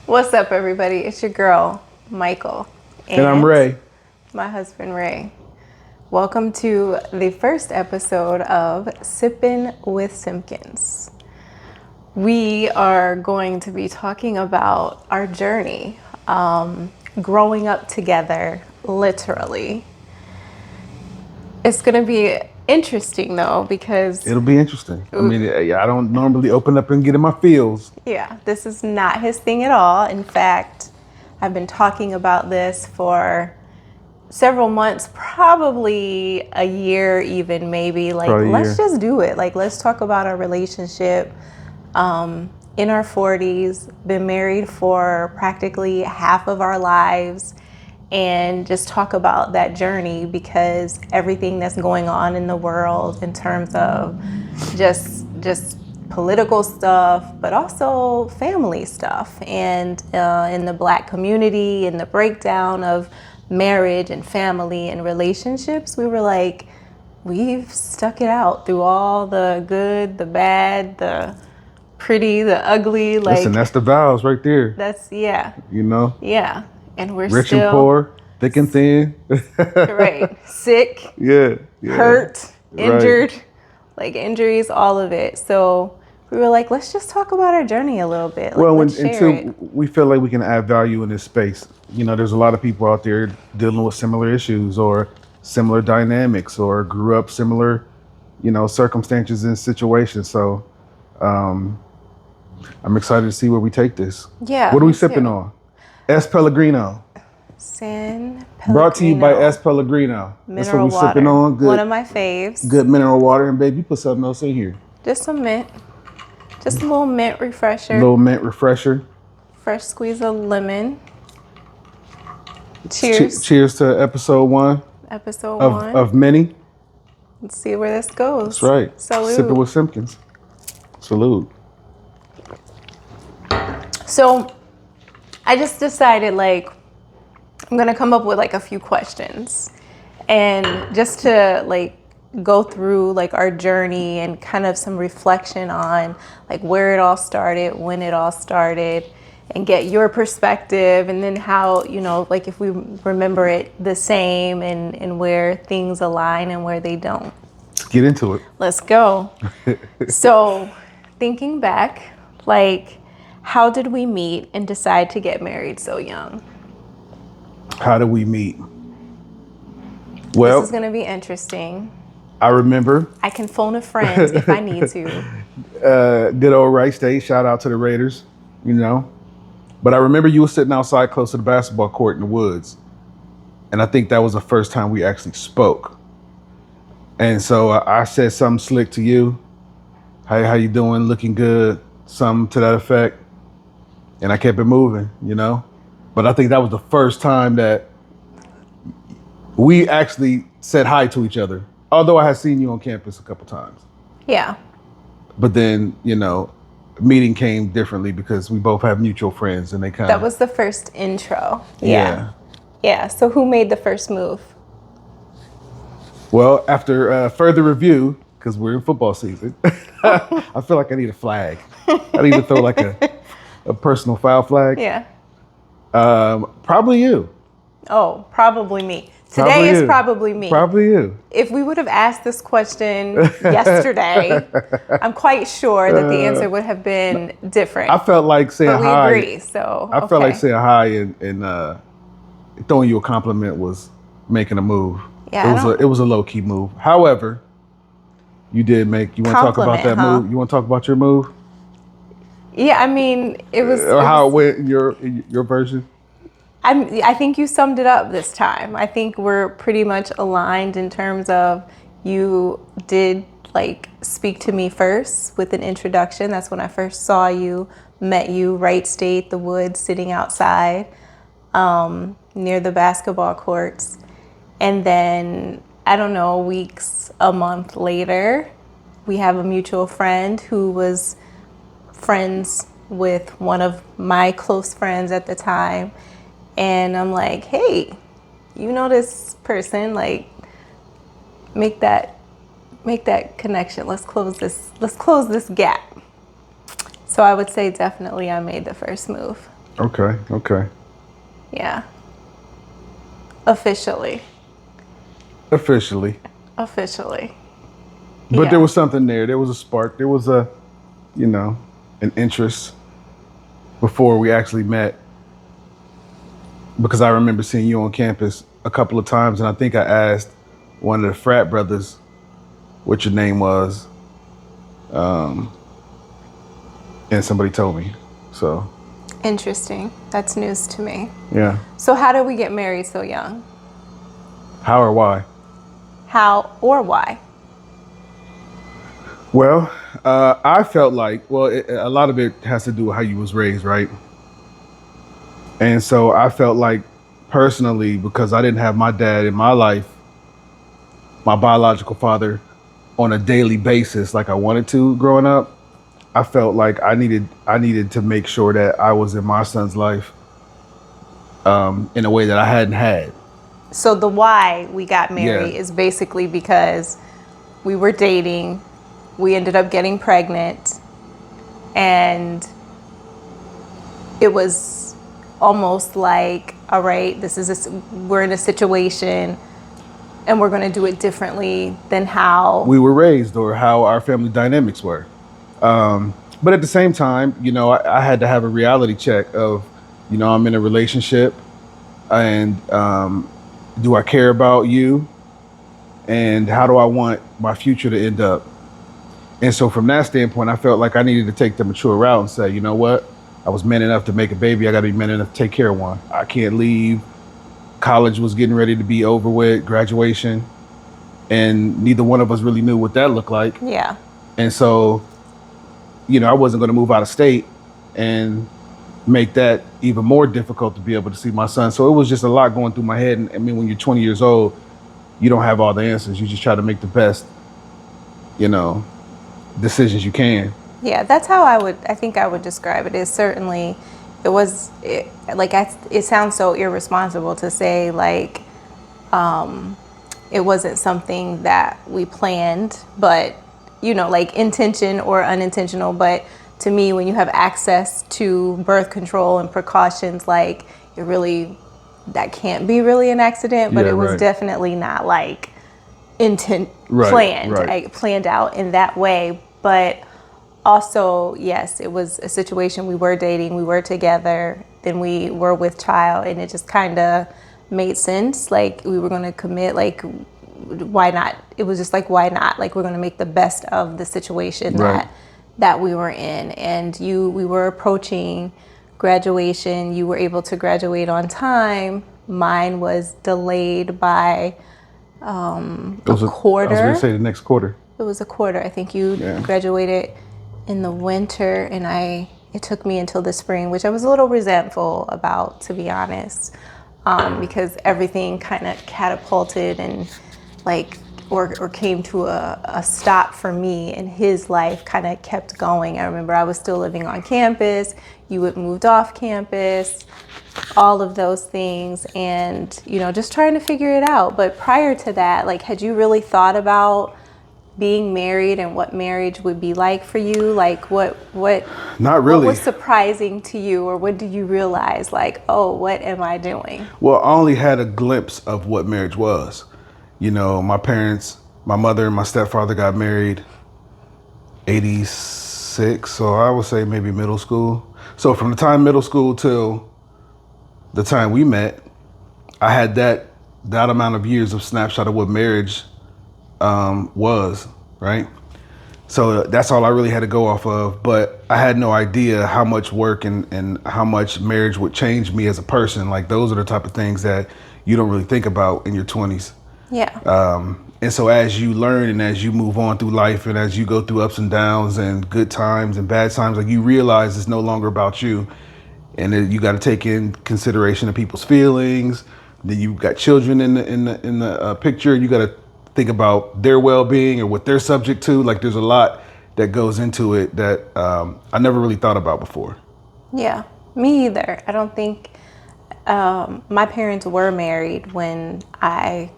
What's up, everybody? It's your girl, Michael. And I'm Ray. My husband, Ray. Welcome to the first episode of Sippin' with Simpkins. We are going to be talking about our journey, growing up together, literally. It's going to be interesting, though, because... It'll be interesting. I mean, I don't normally open up and get in my feels. Yeah, this is not his thing at all. In fact, I've been talking about this for several months, probably a year even, maybe. Like, let's just do it. Like, let's talk about our relationship. In our 40s, been married for practically half of our lives, and just talk about that journey, because everything that's going on in the world in terms of just political stuff, but also family stuff, and in the Black community, and the breakdown of marriage and family and relationships, we were like, we've stuck it out through all the good, the bad, the pretty, the ugly. Like, listen, that's the vows right there. That's, yeah. You know? Yeah. And we're rich still... and poor, thick and thin. Right. Sick. Yeah. Hurt. Injured. Right. Like, injuries, all of it. So we were like, let's just talk about our journey a little bit. Like, well, let's share until we feel like we can add value in this space. You know, there's a lot of people out there dealing with similar issues or similar dynamics, or grew up similar, you know, circumstances and situations. So I'm excited to see where we take this. Yeah. What are we sipping on? S. Pellegrino. San Pellegrino. Brought to you by S. Pellegrino. That's what we're sipping on. Good. One of my faves. Good mineral water. And babe, you put something else in here. Just some mint. Just a little mint refresher. A little mint refresher. Fresh squeeze of lemon. Cheers. Cheers to episode 1. Episode 1. Of many. Let's see where this goes. That's right. Salute. Sipping with Simpkins. Salute. So I just decided, like, I'm going to come up with like a few questions, and just to like go through like our journey and kind of some reflection on like where it all started, when it all started, and get your perspective, and then how, you know, like if we remember it the same, and where things align and where they don't. Let's get into it. Let's go. So thinking back, like, how did we meet and decide to get married so young? How did we meet? Well, this is going to be interesting. I remember. I can phone a friend if I need to. Good old Wright State. Shout out to the Raiders, you know. But I remember you were sitting outside close to the basketball court in the woods. And I think that was the first time we actually spoke. And so I said something slick to you. Hey, how you doing? Looking good. Something to that effect. And I kept it moving, you know. But I think that was the first time that we actually said hi to each other. Although I had seen you on campus a couple times. Yeah. But then, you know, meeting came differently because we both have mutual friends, and they kind of... That was the first intro. Yeah. Yeah. So who made the first move? Well, after further review, because we're in football season, I feel like I need a flag. I need to throw like a personal foul flag. Yeah. Probably you. Oh, probably me. Today is probably me. Probably you. If we would have asked this question yesterday, I'm quite sure that the answer would have been different. I felt like saying but we hi. agree, so I felt like saying hi and throwing you a compliment was making a move. Yeah, it was a low key move. However, you did make. You want to talk about that move? You want to talk about your move? Yeah, I mean, it was how it went in your version. I think you summed it up this time. I think we're pretty much aligned in terms of you did like speak to me first with an introduction. That's when I first saw you, met you, Wright State, the woods, sitting outside near the basketball courts. And then, I don't know, a month later, we have a mutual friend who was friends with one of my close friends at the time. And I'm like, hey, you know this person, like, make that connection. Let's close this gap. So I would say definitely I made the first move. Okay. Okay. Yeah. Officially. Officially. Officially. But there Yeah. was something there. There was a spark. There was you know, an interest before we actually met. Because I remember seeing you on campus a couple of times, and I think I asked one of the frat brothers what your name was, um, and somebody told me. So Interesting. That's news to me. yeah, So how did we get married so young? how or why? How or why? Well, I felt like a lot of it has to do with how you was raised, right? And so I felt like personally, because I didn't have my dad in my life, my biological father, on a daily basis like I wanted to growing up, I felt like I needed to make sure that I was in my son's life in a way that I hadn't had. So the why we got Yeah, married is basically because we were dating, we ended up getting pregnant, and it was almost like, all right, we're in a situation and we're going to do it differently than how. we were raised or how our family dynamics were. But at the same time, I had to have a reality check of, I'm in a relationship, and do I care about you, and how do I want my future to end up? And so from that standpoint, I felt like I needed to take the mature route and say, you know what? I was man enough to make a baby. I got to be man enough to take care of one. I can't leave. College was getting ready to be over with, graduation, and neither one of us really knew what that looked like. Yeah. And so, I wasn't going to move out of state and make that even more difficult to be able to see my son. So it was just a lot going through my head. And I mean, when you're 20 years old, you don't have all the answers. You just try to make the best, you know, decisions you can. Yeah, that's how I think I would describe it. Is certainly, it sounds so irresponsible to say like, it wasn't something that we planned, but like intention or unintentional. But to me, when you have access to birth control and precautions, like that can't be really an accident, but Yeah, it was right. definitely not like Right, planned, right. planned out in that way. But also, yes, it was a situation. We were dating, we were together, then we were with child, and it just kind of made sense. Like we were going to commit, like why not? It was just like, why not? Like we're going to make the best of the situation Right. that we were in. And we were approaching graduation. You were able to graduate on time. Mine was delayed by It was a I was going to quarter. say the next quarter. It was a quarter. I think you Yeah. graduated in the winter, and it took me until the spring, which I was a little resentful about, to be honest, because everything kind of catapulted and like or came to a stop for me, and his life kind of kept going. I remember I was still living on campus. You had moved off campus, all of those things, and just trying to figure it out. But prior to that, like, had you really thought about being married and what marriage would be like for you? Like what Not what really. was surprising to you, or what did you realize like, oh, what am I doing? Well, I only had a glimpse of what marriage was. My parents, my mother and my stepfather got married 86, so I would say maybe middle school. So from the time middle school till the time we met, I had that amount of years of snapshot of what marriage was, right? So that's all I really had to go off of. But I had no idea how much work and how much marriage would change me as a person. Like those are the type of things that you don't really think about in your 20s. Yeah. And so as you learn and as you move on through life and as you go through ups and downs and good times and bad times, like you realize it's no longer about you. And then you got to take in consideration of people's feelings. Then you've got children in the picture. You got to think about their well-being or what they're subject to. Like there's a lot that goes into it that I never really thought about before. Yeah, me either. I don't think my parents were married when I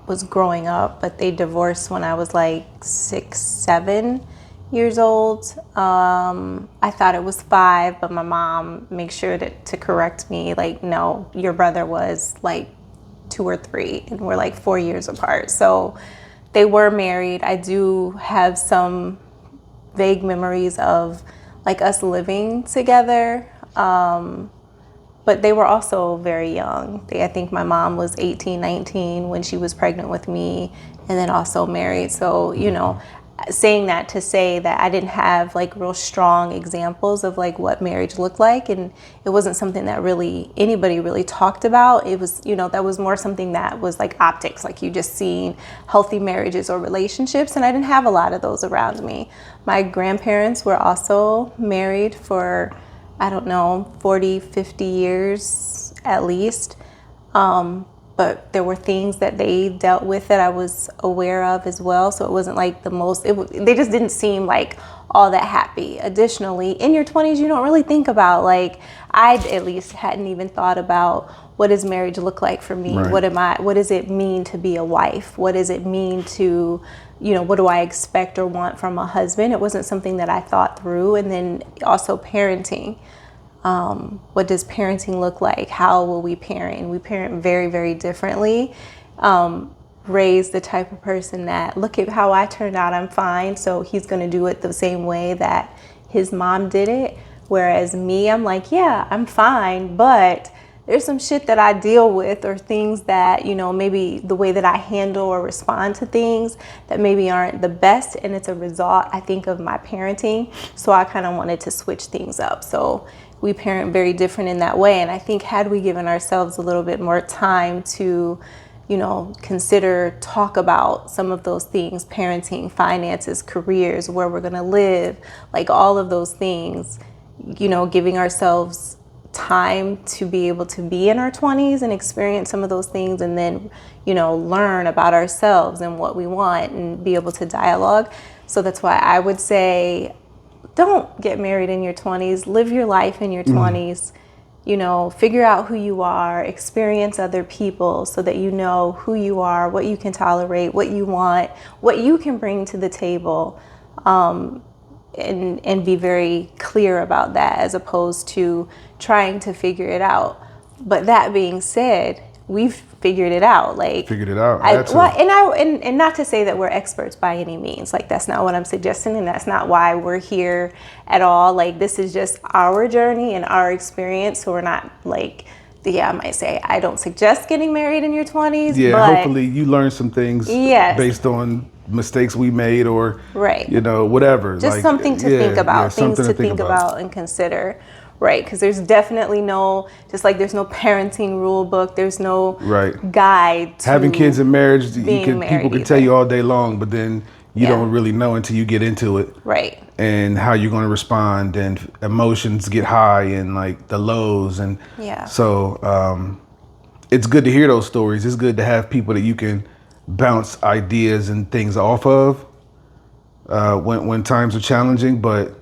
was growing up, but they divorced when I was like 6, 7, years old. I thought it was 5, but my mom made sure to correct me. Like, no, your brother was like 2 or 3, and we're like 4 years apart. So they were married. I do have some vague memories of like us living together. But they were also very young. I think my mom was 18, 19 when she was pregnant with me, and then also married. So, saying that to say that I didn't have like real strong examples of like what marriage looked like, and it wasn't something that really anybody really talked about. It was, that was more something that was like optics, like you just seen healthy marriages or relationships, and I didn't have a lot of those around me. My grandparents were also married for, I don't know, 40, 50 years at least. But there were things that they dealt with that I was aware of as well. So it wasn't like they just didn't seem like all that happy. Additionally, in your 20s, you don't really think about, like, I at least hadn't even thought about what does marriage look like for me? Right. What does it mean to be a wife? What does it mean to, what do I expect or want from a husband? It wasn't something that I thought through. And then also parenting. What does parenting look like? How will we parent? And we parent very, very differently. Raise the type of person that, look at how I turned out, I'm fine. So he's going to do it the same way that his mom did it. Whereas me, I'm like, yeah, I'm fine, but there's some shit that I deal with, or things that, maybe the way that I handle or respond to things that maybe aren't the best. And it's a result, I think, of my parenting. So I kind of wanted to switch things up. So we parent very different in that way. And I think had we given ourselves a little bit more time to, consider, talk about some of those things, parenting, finances, careers, where we're going to live, like all of those things, giving ourselves time to be able to be in our 20s and experience some of those things, and then, learn about ourselves and what we want and be able to dialogue. So that's why I would say, don't get married in your 20s. Live your life in your 20s. Figure out who you are, experience other people so that you know who you are, what you can tolerate, what you want, what you can bring to the table, and be very clear about that, as opposed to trying to figure it out. But that being said, we've figured it out. And not to say that we're experts by any means. Like, that's not what I'm suggesting, and that's not why we're here at all. Like, this is just our journey and our experience. So we're not like, I might say, I don't suggest getting married in your 20s. Yeah, but hopefully you learn some things based on mistakes we made, or whatever. Just something to think about, things to think about and consider. Right, because there's definitely just like there's no parenting rule book, there's no guide to having kids in marriage. People can tell you all day long, but then you don't really know until you get into it. Right. And how you're going to respond, and emotions get high, and like the lows, and so it's good to hear those stories. It's good to have people that you can bounce ideas and things off of when times are challenging, but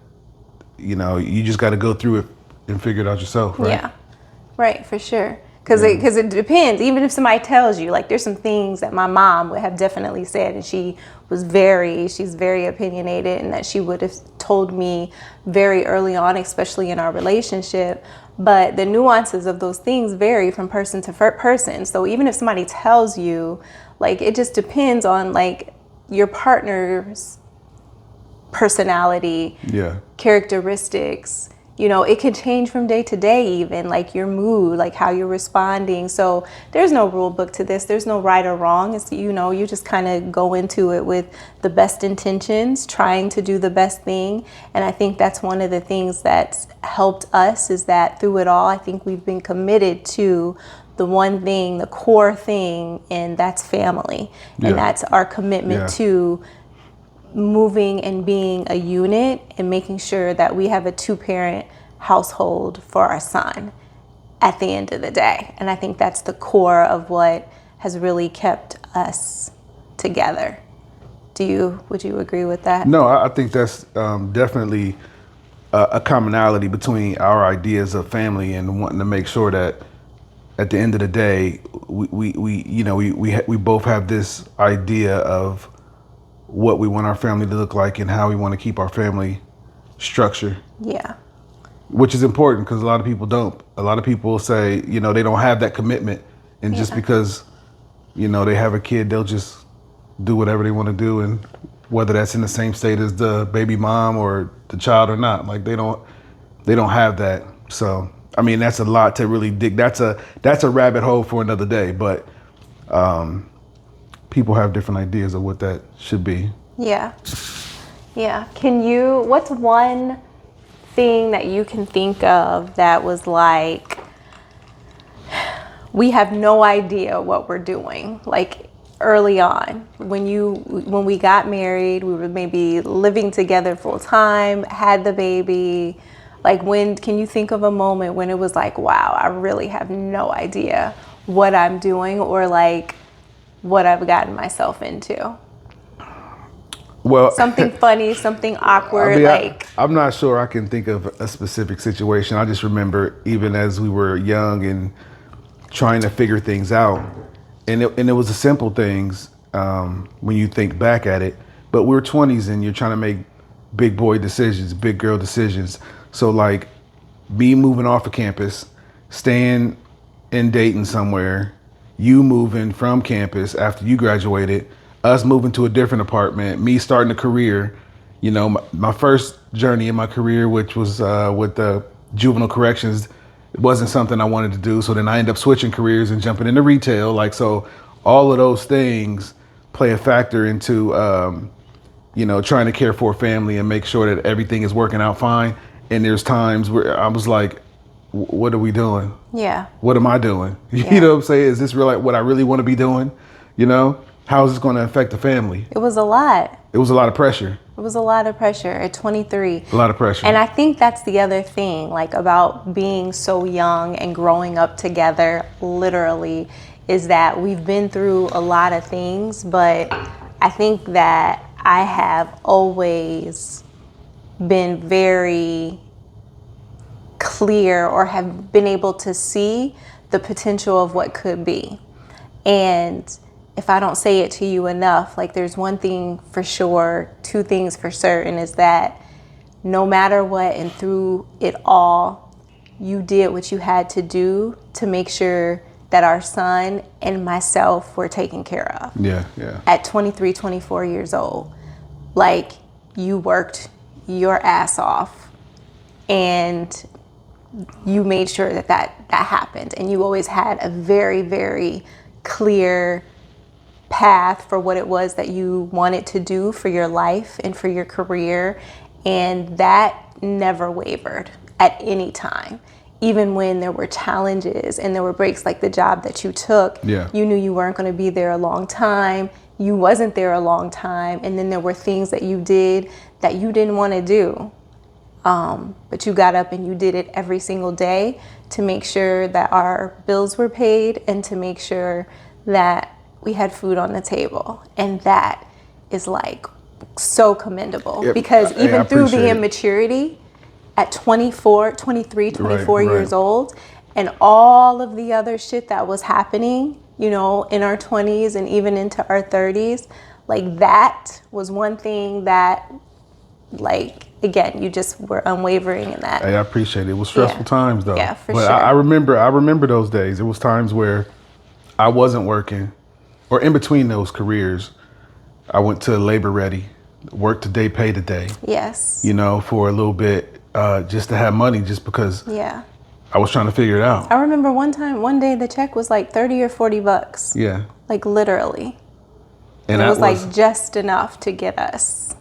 you just got to go through it and figure it out yourself, right? Yeah, right, for sure. Because it depends. Even if somebody tells you, like, there's some things that my mom would have definitely said, and she's very opinionated, and that she would have told me very early on, especially in our relationship. But the nuances of those things vary from person to person. So even if somebody tells you, like, it just depends on like your partner's personality, characteristics. It can change from day to day, even like your mood, like how you're responding. So there's no rule book to this. There's no right or wrong. It's, you just kind of go into it with the best intentions, trying to do the best thing. And I think that's one of the things that's helped us, is that through it all, I think we've been committed to the one thing, the core thing, and that's family. And that's our commitment to moving and being a unit, and making sure that we have a 2-parent household for our son at the end of the day. And I think that's the core of what has really kept us together. Would you agree with that? No, I think that's definitely a commonality between our ideas of family, and wanting to make sure that at the end of the day, we both have this idea of what we want our family to look like and how we want to keep our family structure. Yeah. Which is important because a lot of people don't. A lot of people say, you know, they don't have that commitment. And just because, you know, they have a kid, they'll just do whatever they want to do. And whether that's in the same state as the baby mom or the child or not, like they don't have that. So, I mean, that's a lot to really dig. That's a rabbit hole for another day. But people have different ideas of what that should be. Yeah. Yeah. What's one thing that you can think of that was like, we have no idea what we're doing? Like early on, when we got married, we were maybe living together full time, had the baby. Like can you think of a moment when it was like, wow, I really have no idea what I'm doing or like what I've gotten myself into? Well, something funny, something awkward. I'm not sure I can think of a specific situation. I just remember even as we were young and trying to figure things out, and it was the simple things when you think back at it. But we're 20s and you're trying to make big boy decisions, big girl decisions. So like me moving off of campus, staying in Dayton somewhere, you moving from campus after you graduated, us moving to a different apartment, me starting a career, you know, my first journey in my career, which was with the juvenile corrections, it wasn't something I wanted to do. So then I ended up switching careers and jumping into retail. Like, so all of those things play a factor into, you know, trying to care for a family and make sure that everything is working out fine. And there's times where I was like, what are we doing? Yeah. What am I doing? Yeah. You know what I'm saying? Is this really what I really want to be doing? You know, how is this going to affect the family? It was a lot. It was a lot of pressure. It was a lot of pressure at 23. A lot of pressure. And I think that's the other thing, like about being so young and growing up together, literally, is that we've been through a lot of things, but I think that I have always been very clear or have been able to see the potential of what could be. And if I don't say it to you enough, like there's one thing for sure, two things for certain, is that no matter what and through it all, you did what you had to do to make sure that our son and myself were taken care of. Yeah, yeah. At 23, 24 years old, like you worked your ass off and you made sure that happened. And you always had a very, very clear path for what it was that you wanted to do for your life and for your career. And that never wavered at any time. Even when there were challenges and there were breaks, like the job that you took, you knew you weren't going to be there a long time. You wasn't there a long time. And then there were things that you did that you didn't want to do. But you got up and you did it every single day to make sure that our bills were paid and to make sure that we had food on the table. And that is like so commendable, because even through the immaturity at 23, 24 years old, and all of the other shit that was happening, you know, in our 20s and even into our 30s, like that was one thing that, like, again, you just were unwavering in that. Hey, I appreciate it. It was stressful times though. Yeah, for but sure. I remember those days. It was times where I wasn't working, or in between those careers, I went to Labor Ready, worked a day, paid a day. Yes. You know, for a little bit, just to have money, just because I was trying to figure it out. I remember one day the check was like 30 or 40 bucks. Yeah. Like literally. And it was like just enough to get us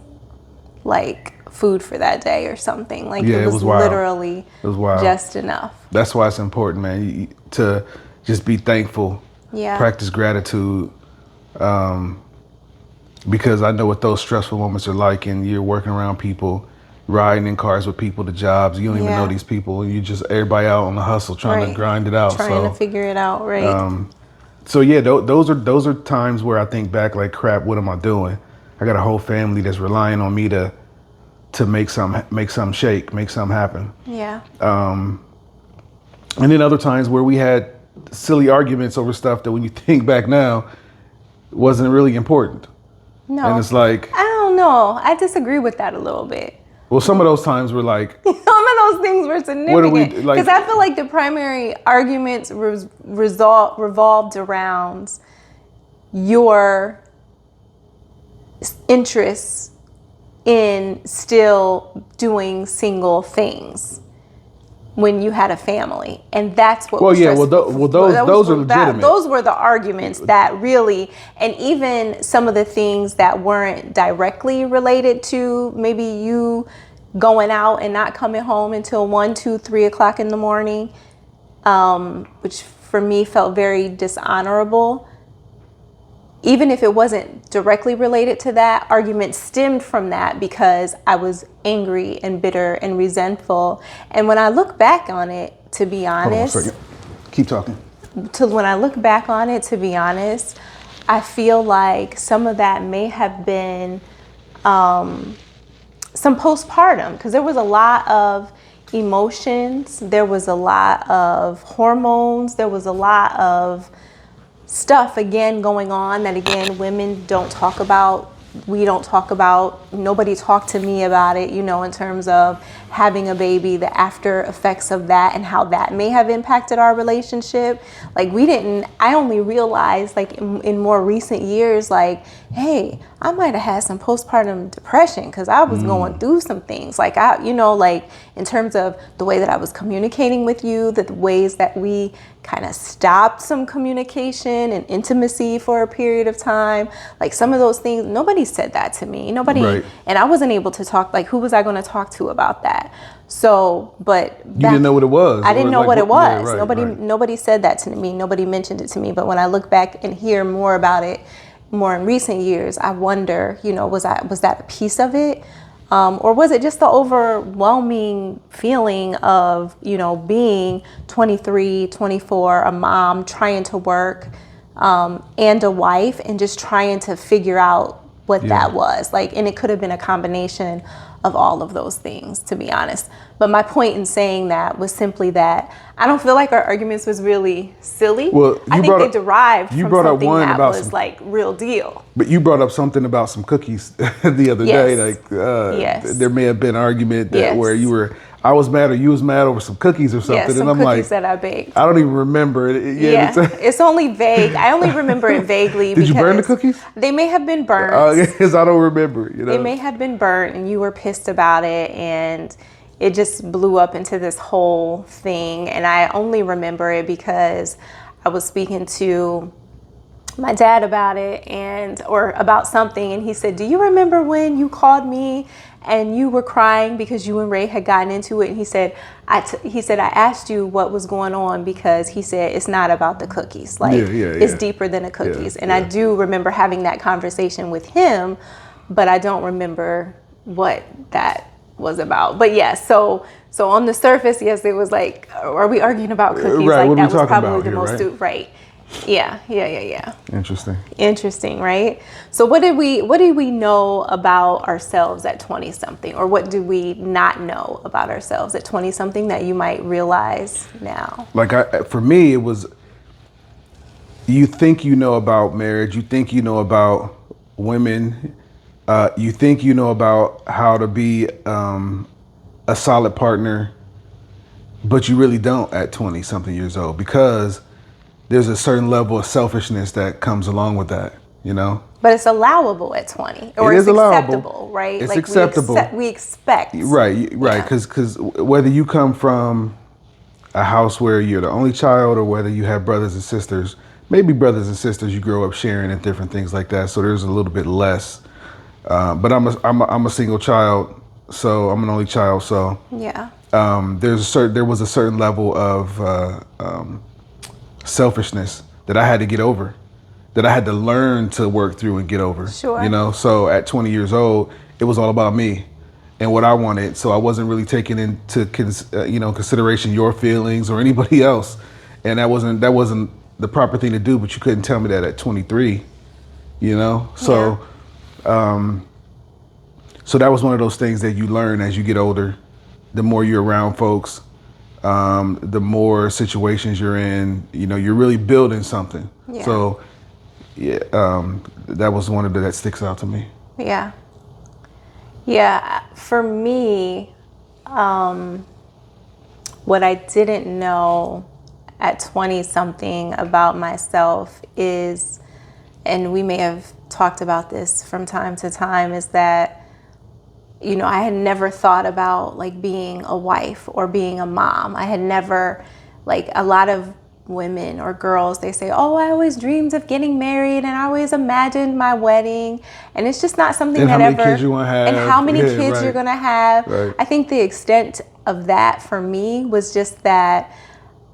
like food for that day or something. Like it was literally just enough. That's why it's important, man, to just be thankful. Yeah. Practice gratitude. Because I know what those stressful moments are like, and you're working around people, riding in cars with people to jobs. You don't even know these people. You just, everybody out on the hustle trying to grind it out. Trying to figure it out, right? So yeah, those are times where I think back like, crap, what am I doing? I got a whole family that's relying on me to make something shake, make something happen. Yeah. And then other times where we had silly arguments over stuff that when you think back now, wasn't really important. No. And it's like, I don't know. I disagree with that a little bit. well, some of those times were like, Some of those things were significant. What do we like? Because I feel like the primary arguments revolved around your interests in still doing single things when you had a family, and that's what. Well, yeah. Well, those are legitimate. Those were the arguments that really, and even some of the things that weren't directly related to maybe you going out and not coming home until 1, 2, 3 o'clock in the morning, which for me felt very dishonorable. Even if it wasn't directly related to that, argument stemmed from that because I was angry and bitter and resentful. And when I look back on it, to be honest, hold on a second. Keep talking. When I look back on it, to be honest, I feel like some of that may have been some postpartum, because there was a lot of emotions, there was a lot of hormones, there was a lot of stuff again going on that again women don't talk about, we don't talk about, nobody talked to me about it, in terms of having a baby, the after effects of that and how that may have impacted our relationship. Like I only realized like in more recent years, like, hey, I might have had some postpartum depression because I was going through some things. Like like in terms of the way that I was communicating with you, the ways that we kind of stopped some communication and intimacy for a period of time. Like some of those things, nobody said that to me. Nobody, right. And I wasn't able to talk, like who was I going to talk to about that? So, but you didn't know what it was. I didn't know what it was. Yeah, right, Nobody said that to me. Nobody mentioned it to me. But when I look back and hear more about it, more in recent years, I wonder, was that a piece of it? Or was it just the overwhelming feeling of, being 23, 24, a mom, trying to work, and a wife, and just trying to figure out what that was like. And it could have been a combination of all of those things, to be honest. But my point in saying that was simply that I don't feel like our arguments was really silly. Well, I think they derived from something that was like real deal. But you brought up something about some cookies the other day. Like there may have been an argument that where I was mad or you was mad over some cookies or something. Some and I'm cookies like, that I baked. I don't even remember it. It's only vague. I only remember it vaguely. Did you burn the cookies? They may have been burnt. Because I don't remember. They may have been burnt and you were pissed about it, and it just blew up into this whole thing. And I only remember it because I was speaking to my dad about it or about something, and he said, do you remember when you called me and you were crying because you and Ray had gotten into it? And he said, I asked you what was going on because he said, it's not about the cookies. Like it's deeper than the cookies. And I do remember having that conversation with him, but I don't remember what that was about. But yes, so on the surface, yes, it was like, are we arguing about cookies? Right, like what that are we was probably about the here, most right? right. Yeah. Interesting, right? So what did we know about ourselves at 20 something, or what do we not know about ourselves at 20 something that you might realize now? Like for me, it was, you think you know about marriage, you think you know about women, you think you know about how to be a solid partner, but you really don't at 20 something years old, because there's a certain level of selfishness that comes along with that, But it's allowable at 20, or it's acceptable, right? It's acceptable. We expect. Right. Because whether you come from a house where you're the only child, or whether you have brothers and sisters, maybe brothers and sisters you grow up sharing and different things like that. So there's a little bit less. But I'm a single child, so I'm an only child. So there was a certain level of selfishness that I had to get over, that I had to learn to work through and get over. Sure. So at 20 years old, it was all about me and what I wanted. So I wasn't really taking into consideration your feelings or anybody else, and that wasn't the proper thing to do. But you couldn't tell me that at 23, So, so that was one of those things that you learn as you get older. The more you're around folks, the more situations you're in, you're really building something. Yeah. So yeah, that was one of that sticks out to me. Yeah. Yeah. For me, what I didn't know at 20 something about myself is, and we may have talked about this from time to time, is that, you know, I had never thought about like being a wife or being a mom. I had never, like a lot of women or girls, they say, oh, I always dreamed of getting married and I always imagined my wedding. And it's just not something And that how many ever, kids you want to have. and how many Yeah, kids right. you're going to have. Right. I think the extent of that for me was just that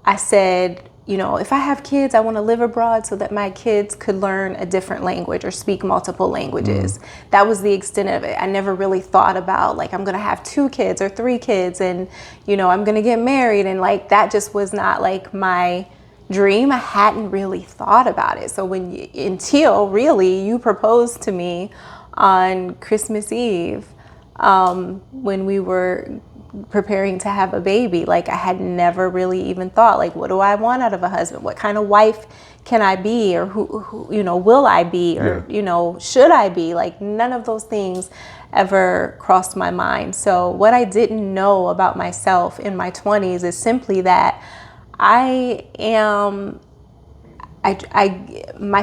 I said, you know, if I have kids, I want to live abroad so that my kids could learn a different language or speak multiple languages. That was the extent of it. I never really thought about like, I'm going to have 2 kids or 3 kids and, you know, I'm going to get married. And like, that just was not like my dream. I hadn't really thought about it. So until really you proposed to me on Christmas Eve, when we were preparing to have a baby, like I had never really even thought, like, what do I want out of a husband? What kind of wife can I be? Or who you know, will I be? Or, you know, should I be? Like none of those things ever crossed my mind. So what I didn't know about myself in my 20s is simply that my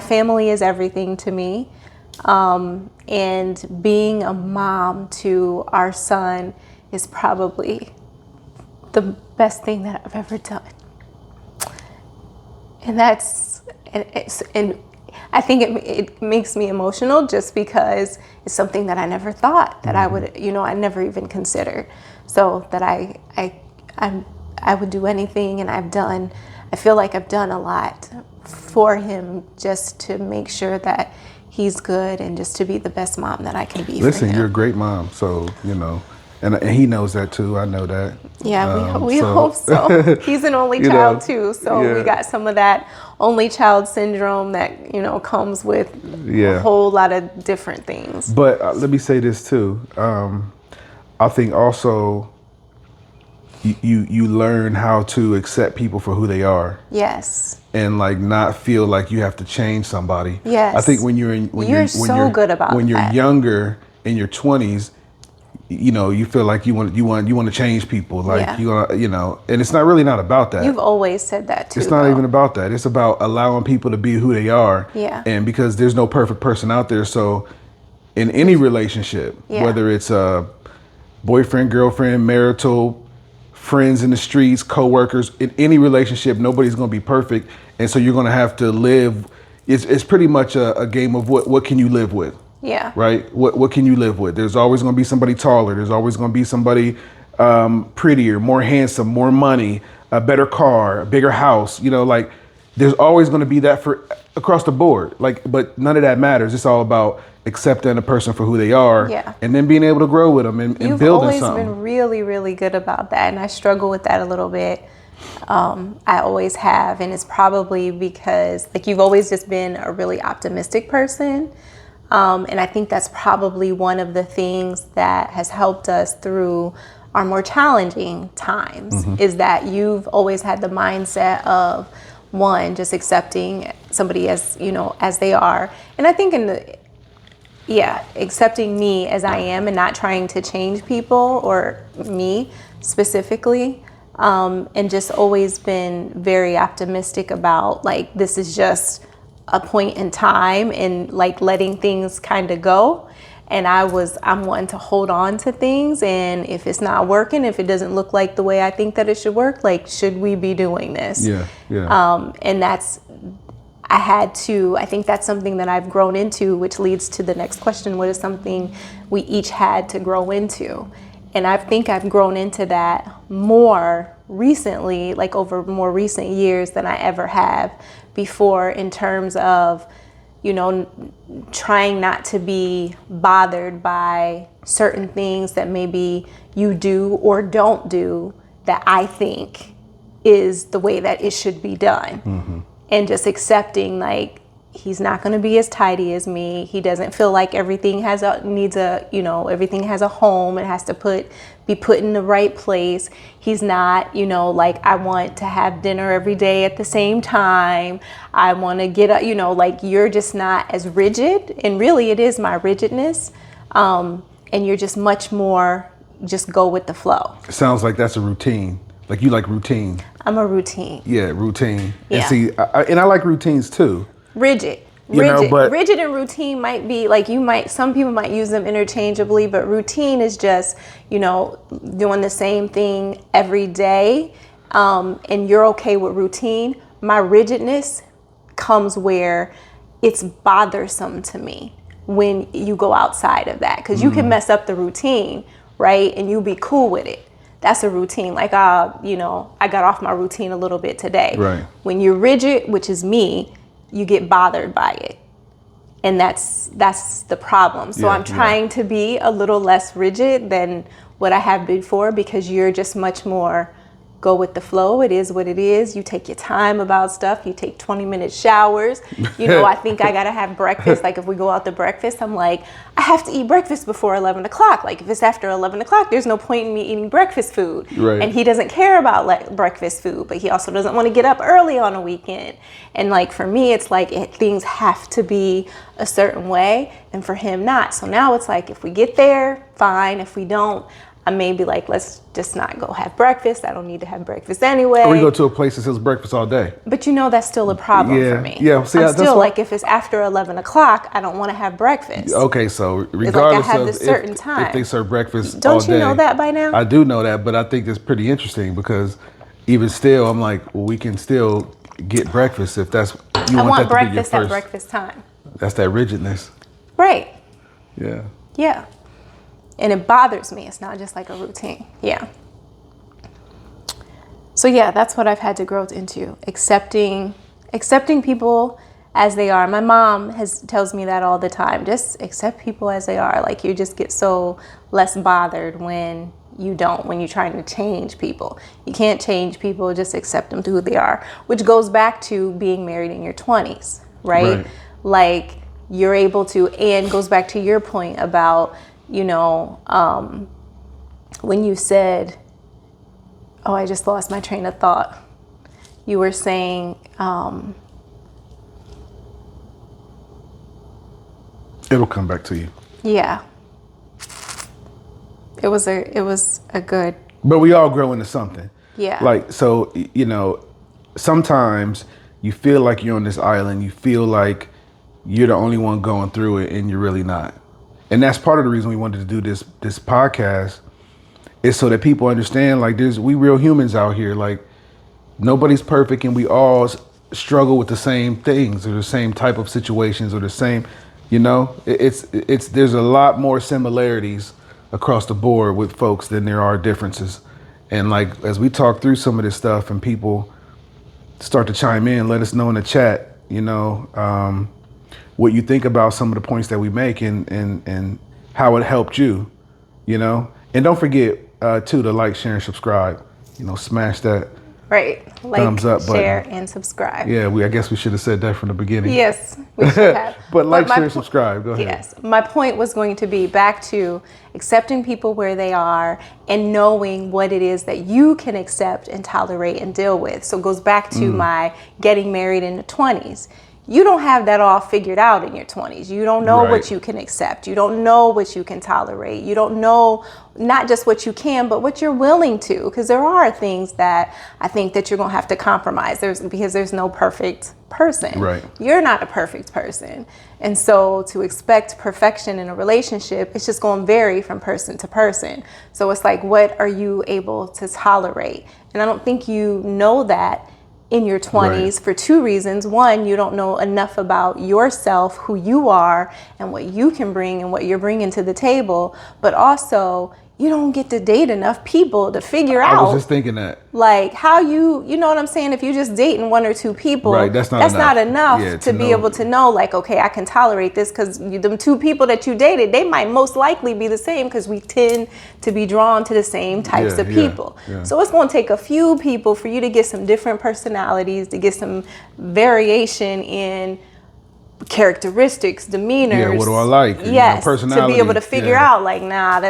family is everything to me. And being a mom to our son is probably the best thing that I've ever done. And and I think it makes me emotional just because it's something that I never thought that I would, you know, I never even considered. So that I would do anything, and I feel like I've done a lot for him just to make sure that he's good and just to be the best mom that I can be. Listen, for him. you're a great mom, so you know, and he knows that too. I know that. Yeah, we hope so. He's an only child too, so we got some of that only child syndrome that, you know, comes with a whole lot of different things. But let me say this too. I think also you learn how to accept people for who they are. Yes. And like not feel like you have to change somebody. Yes. I think when you're good about when you're that. younger in your 20s, you know, you feel like you want to change people, like you know, and it's not really not about that. You've always said that too. It's not even about that. It's about allowing people to be who they are. Yeah. And because there's no perfect person out there, so in any relationship, whether it's a boyfriend, girlfriend, marital, friends in the streets, co-workers, in any relationship, nobody's going to be perfect. And so you're going to have to live. It's pretty much a game of what can you live with? Yeah. Right? What can you live with? There's always going to be somebody taller. There's always going to be somebody prettier, more handsome, more money, a better car, a bigger house. You know, like there's always going to be that for across the board. Like, but none of that matters. It's all about accepting a person for who they are, and then being able to grow with them and building something. You've always been really, really good about that, and I struggle with that a little bit. I always have, and it's probably because like you've always just been a really optimistic person, and I think that's probably one of the things that has helped us through our more challenging times. Is that you've always had the mindset of one, just accepting somebody as, you know, as they are, and I think accepting me as I am and not trying to change people or me specifically. And just always been very optimistic about like, this is just a point in time and like letting things kind of go. And I'm wanting to hold on to things. And if it's not working, if it doesn't look like the way I think that it should work, like, should we be doing this? And I think that's something that I've grown into, which leads to the next question. What is something we each had to grow into? And I think I've grown into that more recently, like over more recent years than I ever have before, in terms of, you know, trying not to be bothered by certain things that maybe you do or don't do that I think is the way that it should be done. And just accepting like He's not going to be as tidy as me. He doesn't feel like everything needs a, everything has a home. It has to be put in the right place. He's not, like, I want to have dinner every day at the same time. I want to get up, like, you're just not as rigid. And really it is my rigidness. And you're just much more, just go with the flow. It sounds like that's a routine. Like you like routine. I'm a routine. Yeah, routine. Yeah. And see, I like routines too. Rigid. Rigid and routine might be like, some people might use them interchangeably, but routine is just, doing the same thing every day. And you're okay with routine. My rigidness comes where it's bothersome to me when you go outside of that, because you can mess up the routine, right? And you'll be cool with it. That's a routine. Like, I got off my routine a little bit today. Right. When you're rigid, which is me, you get bothered by it. And that's the problem. So I'm trying to be a little less rigid than what I have before, because you're just much more go with the flow. It is what it is. You take your time about stuff. You take 20-minute showers. I think I got to have breakfast. Like if we go out to breakfast, I'm like, I have to eat breakfast before 11 o'clock. Like if it's after 11 o'clock, there's no point in me eating breakfast food. Right. And he doesn't care about breakfast food, but he also doesn't want to get up early on a weekend. And like for me, it's like things have to be a certain way, and for him not. So now it's like, if we get there, fine. If we don't, I may be like, let's just not go have breakfast. I don't need to have breakfast anyway. Or we go to a place that sells breakfast all day. But that's still a problem for me. Yeah. See, I'm still like, if it's after 11 o'clock, I don't want to have breakfast. Okay, so regardless it's like I have of this certain time. If they serve breakfast don't all day. You know that by now? I do know that, but I think it's pretty interesting because even still, I'm like, well, we can still get breakfast if that's you I want that breakfast to be your at first. breakfast time. That's that rigidness. Right. Yeah. Yeah. And it bothers me. It's not just like a routine. Yeah. So yeah, that's what I've had to grow into. Accepting people as they are. My mom tells me that all the time. Just accept people as they are. Like you just get so less bothered when you're trying to change people. You can't change people, just accept them to who they are, which goes back to being married in your 20s, right? Like you're able to, and goes back to your point about, when you said, I just lost my train of thought. You were saying, it'll come back to you. Yeah. It was a good. But we all grow into something. Yeah. Like, so, sometimes you feel like you're on this island. You feel like you're the only one going through it, and you're really not. And that's part of the reason we wanted to do this podcast, is so that people understand, like, we real humans out here. Like, nobody's perfect, and we all struggle with the same things or the same type of situations or the same, there's a lot more similarities across the board with folks than there are differences. And like, as we talk through some of this stuff and people start to chime in, let us know in the chat, what you think about some of the points that we make and how it helped you, and don't forget too, to like, share, and subscribe, smash that thumbs up button. Share, and subscribe. Yeah, I guess we should have said that from the beginning. Yes, we should have. But share, and subscribe. Go ahead. Yes, my point was going to be back to accepting people where they are and knowing what it is that you can accept and tolerate and deal with. So it goes back to my getting married in the 20s. You don't have that all figured out in your 20s. You don't know what you can accept. You don't know what you can tolerate. You don't know not just what you can, but what you're willing to. Because there are things that I think that you're going to have to compromise. Because there's no perfect person. Right. You're not a perfect person. And so to expect perfection in a relationship, it's just going to vary from person to person. So it's like, what are you able to tolerate? And I don't think you know that in your 20s for two reasons. One, you don't know enough about yourself, who you are, and what you can bring and what you're bringing to the table. But also, you don't get to date enough people to figure out. I was just thinking that. Like how you know what I'm saying? If you just dating one or two people, that's not enough to be able to know, like, okay, I can tolerate this, because them two people that you dated, they might most likely be the same, because we tend to be drawn to the same types of people. So it's going to take a few people for you to get some different personalities, to get some variation in characteristics, demeanors. Yeah, what do I like? Yes, personality. to be able to figure out like, nah,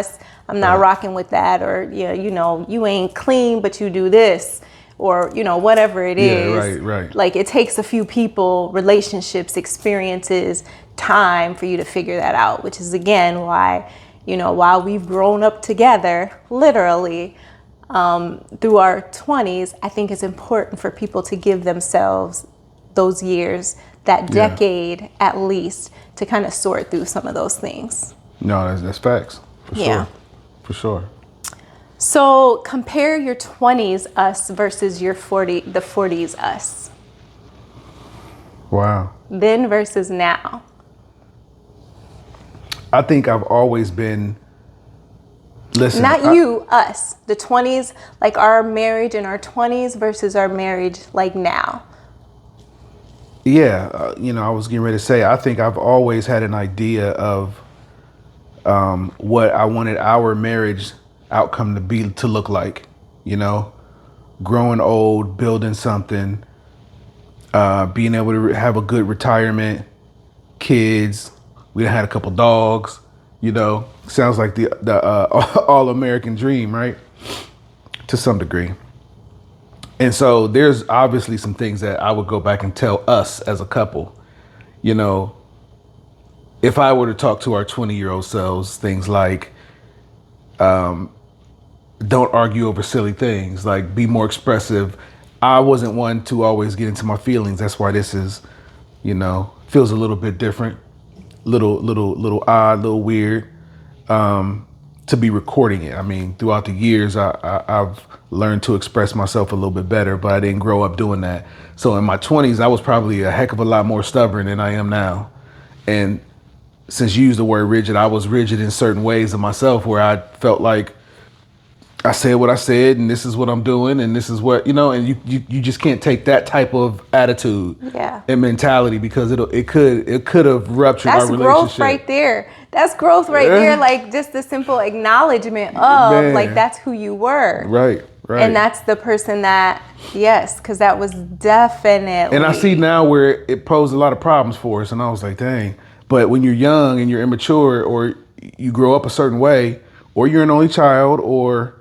I'm not rocking with that, or yeah, you ain't clean, but you do this, or whatever it is. Yeah, right. Like it takes a few people, relationships, experiences, time for you to figure that out, which is again why, while we've grown up together, literally, through our 20s, I think it's important for people to give themselves those years, that decade at least, to kind of sort through some of those things. No, that's facts. For sure. For sure. So compare your 20s us versus the 40s us. Wow. Then versus now. I think I've always been, listen. Us. The 20s, like our marriage in our 20s versus our marriage like now. Yeah, I was getting ready to say, I think I've always had an idea of what I wanted our marriage outcome to look like. Growing old, building something, being able to have a good retirement, kids. We had a couple dogs. Sounds like the all-American dream, right? To some degree. And so there's obviously some things that I would go back and tell us as a couple. If I were to talk to our 20-year-old selves, things like, don't argue over silly things, like be more expressive. I wasn't one to always get into my feelings. That's why this is, feels a little bit different, little odd, little weird, to be recording it. I mean, throughout the years, I've learned to express myself a little bit better, but I didn't grow up doing that. So in my 20s, I was probably a heck of a lot more stubborn than I am now. And since you used the word rigid, I was rigid in certain ways of myself where I felt like I said what I said, and this is what I'm doing, and this is what, and you just can't take that type of attitude and mentality, because it could have ruptured our relationship. That's growth right there. That's growth right there. Like just the simple acknowledgement of like, that's who you were. Right. And that's the person that, because that was definitely. And I see now where it posed a lot of problems for us, and I was like, dang. But when you're young and you're immature, or you grow up a certain way, or you're an only child, or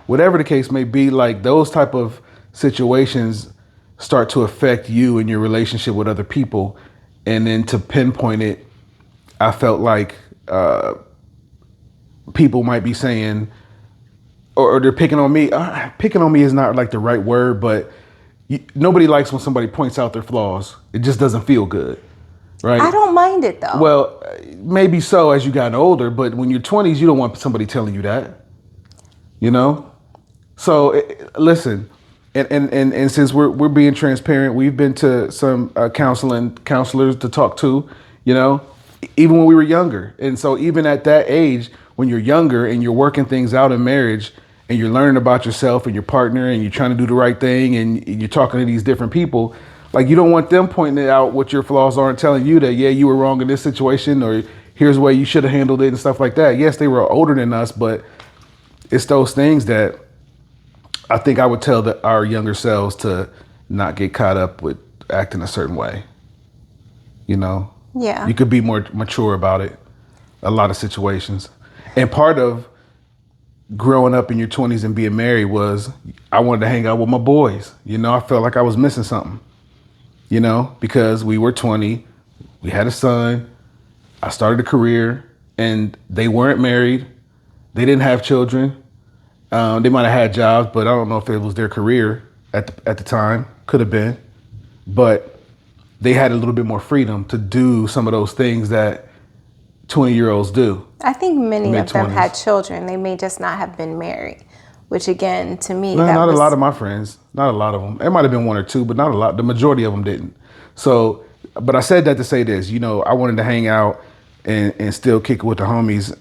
whatever the case may be, like those type of situations start to affect you and your relationship with other people. And then to pinpoint it, I felt like people might be saying, or they're picking on me. Picking on me is not like the right word, but nobody likes when somebody points out their flaws. It just doesn't feel good. Right. I don't mind it though. Well, maybe so as you got older, but when you're 20s, you don't want somebody telling you that, So listen, and since we're being transparent, we've been to some counselors to talk to, even when we were younger. And so even at that age, when you're younger and you're working things out in marriage and you're learning about yourself and your partner and you're trying to do the right thing and you're talking to these different people, like you don't want them pointing out what your flaws are and telling you that, you were wrong in this situation, or here's the way you should have handled it and stuff like that. Yes, they were older than us, but it's those things that I think I would tell our younger selves to not get caught up with acting a certain way. You could be more mature about it, a lot of situations. And part of growing up in your 20s and being married was I wanted to hang out with my boys. I felt like I was missing something. Because we were 20, we had a son, I started a career, and they weren't married. They didn't have children. They might have had jobs, but I don't know if it was their career at the time. Could have been. But they had a little bit more freedom to do some of those things that 20-year-olds do. I think many of them had children. They may just not have been married. Which again, to me, not a lot of my friends, not a lot of them. It might have been one or two, but not a lot. The majority of them didn't. So, but I said that to say this, I wanted to hang out and still kick it with the homies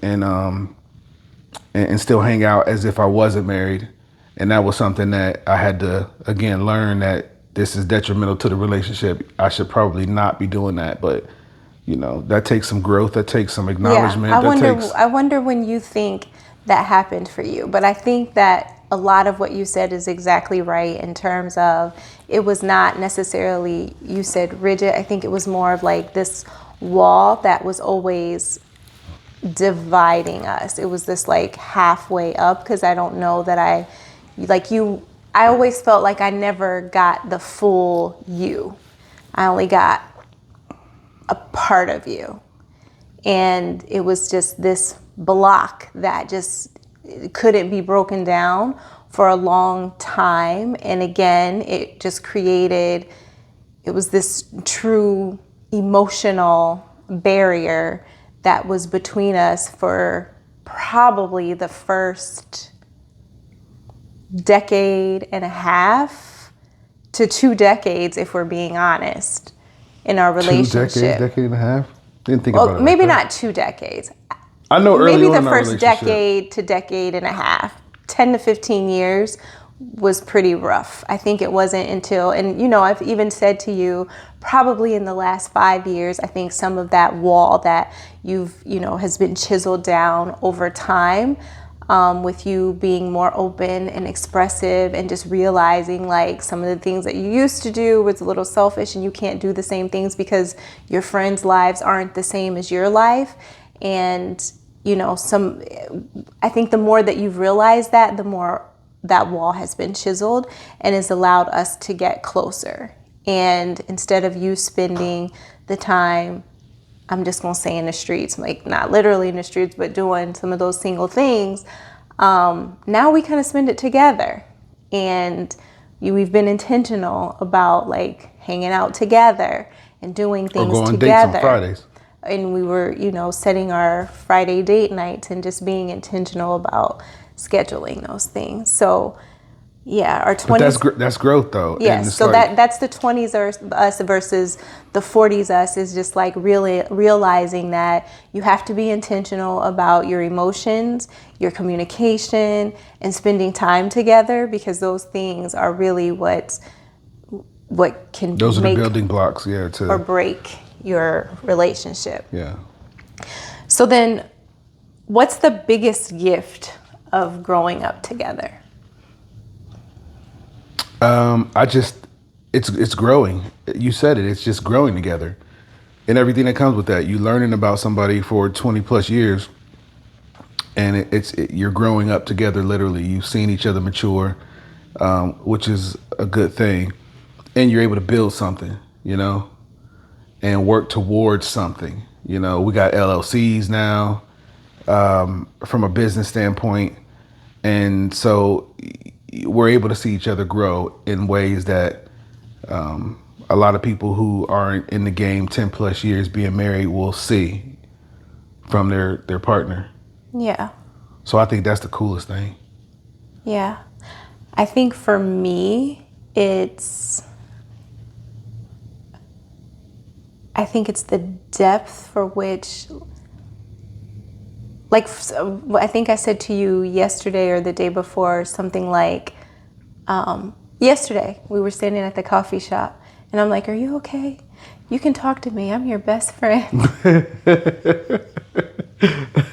and still hang out as if I wasn't married. And that was something that I had to, again, learn that this is detrimental to the relationship. I should probably not be doing that. But, that takes some growth. That takes some acknowledgement. I wonder when you think that happened for you. But I think that a lot of what you said is exactly right in terms of it was not necessarily, you said rigid. I think it was more of like this wall that was always dividing us. It was this like halfway up, because I don't know that I always felt like I never got the full you. I only got a part of you. And it was just this block that just couldn't be broken down for a long time. And again, it just created, it was this true emotional barrier that was between us for probably the first decade and a half to 2 decades, if we're being honest, in our relationship. 2 decades, decade and a half? Didn't think about it. Maybe not 2 decades. I know early maybe on the in our first relationship. decade to decade and a half, 10 to 15 years was pretty rough. I think it wasn't until, and you know, I've even said to you, probably in the last 5 years, I think some of that wall that has been chiseled down over time, with you being more open and expressive and just realizing like some of the things that you used to do was a little selfish, and you can't do the same things because your friends' lives aren't the same as your life. And, I think the more that you've realized that, the more that wall has been chiseled and has allowed us to get closer. And instead of you spending the time, I'm just going to say in the streets, like not literally in the streets, but doing some of those single things, now we kind of spend it together. And we've been intentional about like hanging out together and doing things or go on together. dates on Fridays. And we were, setting our Friday date nights and just being intentional about scheduling those things. So, yeah, our 20s. But that's growth, though. Yes, so that's the 20s us versus the 40s us, is just like really realizing that you have to be intentional about your emotions, your communication, and spending time together, because those things are really what can those are make the building blocks, yeah, or break your relationship. Yeah. So then, what's the biggest gift of growing up together? It's growing. You said it. It's just growing together, and everything that comes with that. You learning about somebody for 20 plus years, and you're growing up together. Literally, you've seen each other mature, which is a good thing, and you're able to build something, and work towards something. We got LLCs now, from a business standpoint, and so we're able to see each other grow in ways that a lot of people who aren't in the game 10 plus years being married will see from their partner. Yeah. So I think that's the coolest thing. Yeah. I think for me, it's the depth for which, like, I think I said to you yesterday or the day before, something like, yesterday we were standing at the coffee shop and I'm like, "Are you okay? You can talk to me. I'm your best friend."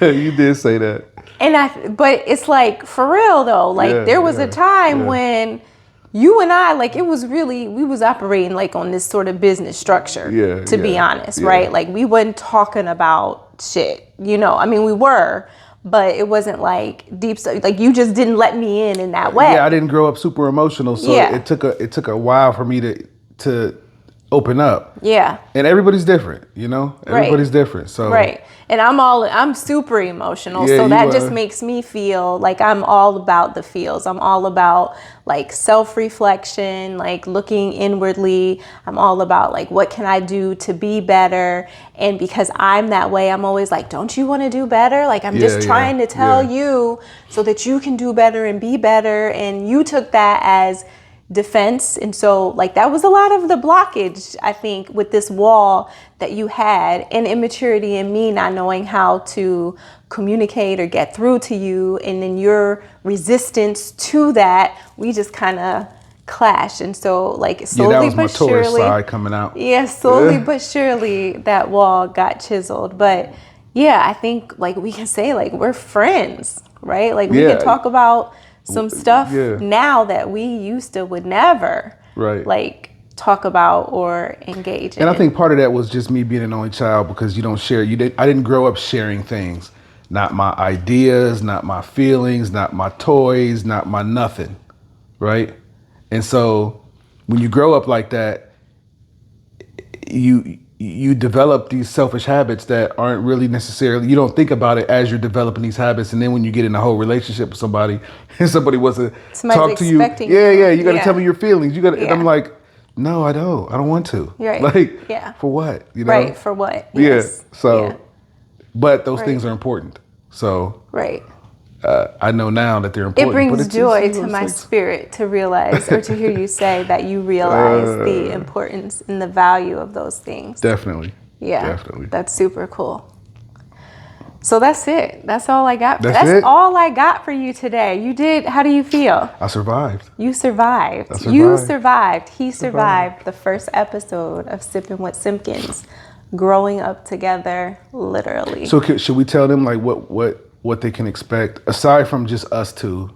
You did say that. But it's like, for real though, like there was a time when you and I, like, it was really, we was operating like on this sort of business structure, to be honest, right? Like we wasn't talking about shit, I mean, we were, but it wasn't like deep stuff. Like you just didn't let me in that way. Yeah, I didn't grow up super emotional, so it took a while for me to open up. Yeah. And everybody's different, Everybody's different. So right. And I'm super emotional. So that just makes me feel like I'm all about the feels. I'm all about like self-reflection, like looking inwardly. I'm all about like, what can I do to be better? And because I'm that way, I'm always like, don't you want to do better? Like I'm just trying to tell you so that you can do better and be better. And you took that as defense. And so like that was a lot of the blockage, I think, with this wall that you had, and immaturity in me not knowing how to communicate or get through to you. And then your resistance to that, we just kind of clashed. And so like slowly that was but my Taurus surely, side coming out. Yeah, slowly but surely that wall got chiseled. But yeah, I think like we can say like we're friends, right? Like we can talk about some stuff Yeah. now that we used to would never Right. like talk about or engage in. And I think part of that was just me being an only child because you don't share. I didn't grow up sharing things. Not my ideas, not my feelings, not my toys, not my nothing. Right? And so when you grow up like that, you develop these selfish habits that aren't really necessarily, you don't think about it as you're developing these habits. And then when you get in a whole relationship with somebody and somebody wants to talk to you, you got to tell me your feelings. You got to, and I'm like, no, I don't want to. Right. Like, for what? You know? Right. For what? Yes. Yeah. So, but those things are important. So, right. I know now that they're important. It brings joy to my spirit to realize or to hear you say that you realize the importance and the value of those things. Definitely. Yeah. Definitely. That's super cool. So that's it. That's all I got. That's all I got for you today. You did. How do you feel? I survived. You survived. You survived. He survived the first episode of Sipping with Simpkins, growing up together, literally. So should we tell them like what they can expect aside from just us two?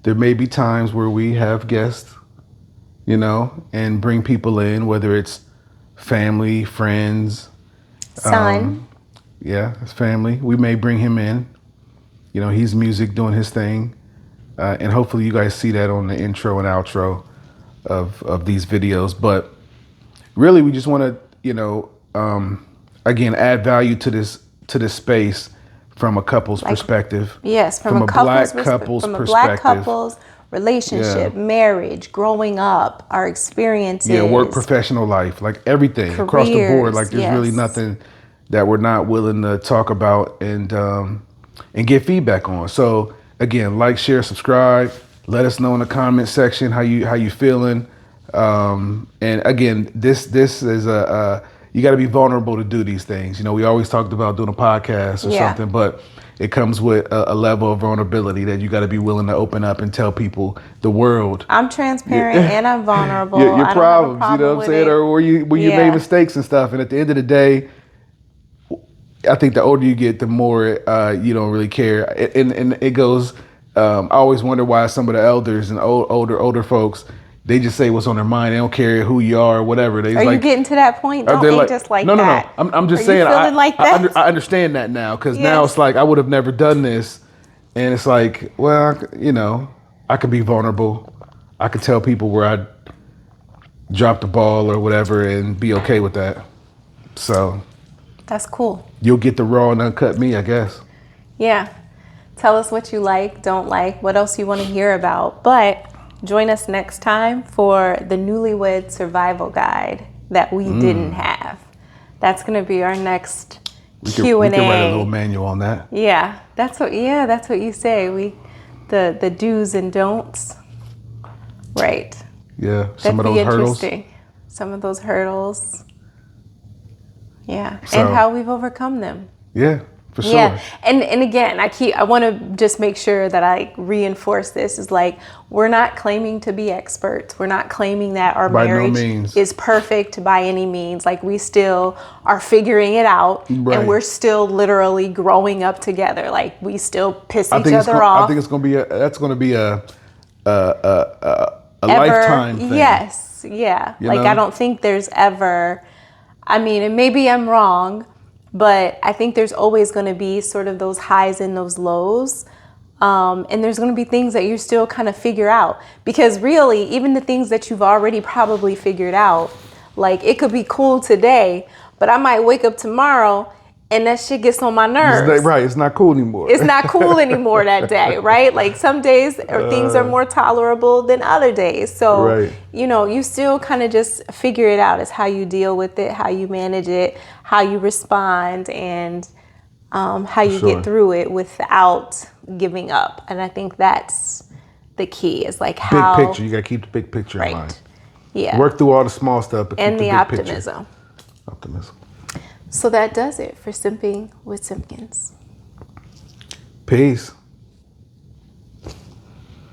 There may be times where we have guests, and bring people in, whether it's family, friends, son. It's family. We may bring him in. He's music doing his thing, and hopefully you guys see that on the intro and outro of these videos. But really, we just want to, again, add value to this space from a couple's perspective. Yes, from a black couple's relationship, marriage, growing up, our experiences. Yeah, work, professional life, like everything across the board. Like there's really nothing that we're not willing to talk about and get feedback on. So again, like, share, subscribe. Let us know in the comment section how you feeling. And again, this is you got to be vulnerable to do these things. We always talked about doing a podcast or something, but it comes with a level of vulnerability that you got to be willing to open up and tell people, the world. I'm transparent and I'm vulnerable. Your problems, you know what I'm saying? Or where you made mistakes and stuff. And at the end of the day, I think the older you get, the more you don't really care. And it goes, I always wonder why some of the elders and older folks, they just say what's on their mind. They don't care who you are or whatever. Are you getting to that point? Don't age just like that. No. I'm just saying. Feeling like that? I understand that now because now it's like I would have never done this, and it's like, well, I could be vulnerable. I could tell people where I dropped the ball or whatever, and be okay with that. So that's cool. You'll get the raw and uncut me, I guess. Yeah. Tell us what you like, don't like, what else you want to hear about, but. Join us next time for the Newlywed Survival Guide that we didn't have. That's going to be our next Q&A. We can write a little manual on that. Yeah, that's what you say. The do's and don'ts. Right. Yeah, That'd be interesting. Some of those hurdles. Yeah, and how we've overcome them. Yeah. For sure. Yeah, and again, I want to just make sure that I reinforce this is like, we're not claiming to be experts. We're not claiming that our marriage is perfect by any means. Like we still are figuring it out and we're still literally growing up together. Like we still piss each other off. I think it's going to be a lifetime thing. Yes, yeah. I don't think there's ever, and maybe I'm wrong, but I think there's always going to be sort of those highs and those lows. And there's going to be things that you still kind of figure out. Because really, even the things that you've already probably figured out, like it could be cool today, but I might wake up tomorrow and that shit gets on my nerves. Right, it's not cool anymore. It's not cool anymore that day, right? Like some days or things are more tolerable than other days. So, you still kind of just figure it out as how you deal with it, how you manage it, how you respond, and how you get through it without giving up. And I think that's the key is like how... Big picture. You got to keep the big picture in mind. Yeah. Work through all the small stuff, but and keep the big optimism. Picture. Optimism. So that does it for Simping with Simpkins. Peace.